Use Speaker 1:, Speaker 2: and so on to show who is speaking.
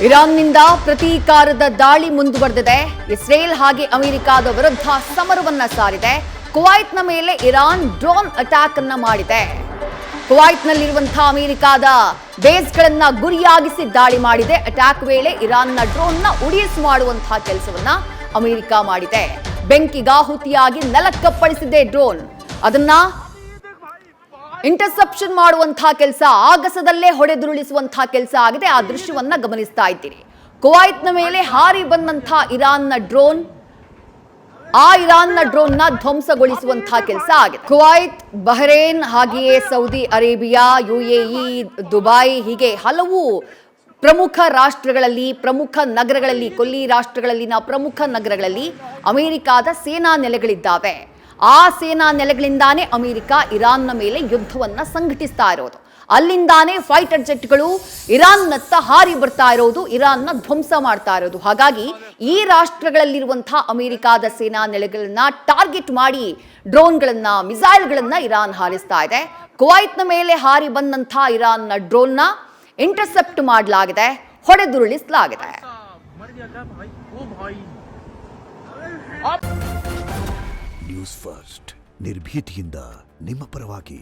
Speaker 1: ಇರಾನ್ನಿಂದ ಪ್ರತೀಕಾರದ ದಾಳಿ ಮುಂದುವರೆದಿದೆ. ಇಸ್ರೇಲ್ ಹಾಗೆ ಅಮೆರಿಕದ ವಿರುದ್ಧ ಸಮರವನ್ನ ಸಾರಿದೆ. ಕುವೈತ್ನ ಮೇಲೆ ಇರಾನ್ ಡ್ರೋನ್ ಅಟ್ಯಾಕ್ ಅನ್ನ ಮಾಡಿದೆ. ಕುವೈತ್ನಲ್ಲಿರುವಂತಹ ಅಮೆರಿಕದ ಬೇಸ್ಗಳನ್ನ ಗುರಿಯಾಗಿಸಿ ದಾಳಿ ಮಾಡಿದೆ. ಅಟ್ಯಾಕ್ ವೇಳೆ ಇರಾನ್ನ ಡ್ರೋನ್ನ ಉಡಿಸ್ ಮಾಡುವಂತಹ ಕೆಲಸವನ್ನ ಅಮೆರಿಕ ಮಾಡಿದೆ. ಬೆಂಕಿಗಾಹುತಿಯಾಗಿ ನೆಲಕ್ಕಪ್ಪಳಿಸಿದೆ ಡ್ರೋನ್. ಅದನ್ನ ಇಂಟರ್ಸೆಪ್ಷನ್ ಮಾಡುವಂತಹ ಕೆಲಸ, ಆಗಸದಲ್ಲೇ ಹೊಡೆದುರುಳಿಸುವಂತಹ ಕೆಲಸ ಆಗಿದೆ. ಆ ದೃಶ್ಯವನ್ನ ಗಮನಿಸ್ತಾ ಇದ್ದೀರಿ. ಕುವೈತ್ನ ಮೇಲೆ ಹಾರಿ ಬಂದಂತಹ ಇರಾನ್ನ ಡ್ರೋನ್ ನ ಧ್ವಂಸಗೊಳಿಸುವಂತಹ ಕೆಲಸ ಆಗಿದೆ. ಕುವೈತ್, ಬಹರೇನ್, ಹಾಗೆಯೇ ಸೌದಿ ಅರೇಬಿಯಾ, UAE, ದುಬೈ ಹೀಗೆ ಹಲವು ಪ್ರಮುಖ ರಾಷ್ಟ್ರಗಳಲ್ಲಿ, ಪ್ರಮುಖ ನಗರಗಳಲ್ಲಿ, ಕೊಲ್ಲಿ ರಾಷ್ಟ್ರಗಳಲ್ಲಿನ ಪ್ರಮುಖ ನಗರಗಳಲ್ಲಿ ಅಮೆರಿಕದ ಸೇನಾ ನೆಲೆಗಳಿದ್ದಾವೆ. ಆ ಸೇನಾ ನೆಲೆಗಳಿಂದಾನೇ ಅಮೆರಿಕ ಇರಾನ್ನ ಮೇಲೆ ಯುದ್ಧವನ್ನ ಸಂಘಟಿಸ್ತಾ ಇರೋದು. ಅಲ್ಲಿಂದಾನೇ ಫೈಟರ್ ಜೆಟ್ಗಳು ಇರಾನ್ನತ್ತ ಹಾರಿ ಬರ್ತಾ ಇರೋದು, ಇರಾನ್ನ ಧ್ವಂಸ ಮಾಡ್ತಾ ಇರೋದು. ಹಾಗಾಗಿ ಈ ರಾಷ್ಟ್ರಗಳಲ್ಲಿರುವಂತಹ ಅಮೆರಿಕದ ಸೇನಾ ನೆಲೆಗಳನ್ನ ಟಾರ್ಗೆಟ್ ಮಾಡಿ ಡ್ರೋನ್ಗಳನ್ನ, ಮಿಸೈಲ್ಗಳನ್ನ ಇರಾನ್ ಹಾರಿಸ್ತಾ ಇದೆ. ಕುವೈತ್ನ ಮೇಲೆ ಹಾರಿ ಬಂದಂತಹ ಇರಾನ್ನ ಡ್ರೋನ್ನ ಇಂಟರ್ಸೆಪ್ಟ್ ಮಾಡಲಾಗಿದೆ, ಹೊಡೆದುರುಳಿಸಲಾಗಿದೆ.
Speaker 2: ನ್ಯೂಸ್ ಫಸ್ಟ್, ನಿರ್ಭೀತಿಯಿಂದ ನಿಮ್ಮ ಪರವಾಗಿ.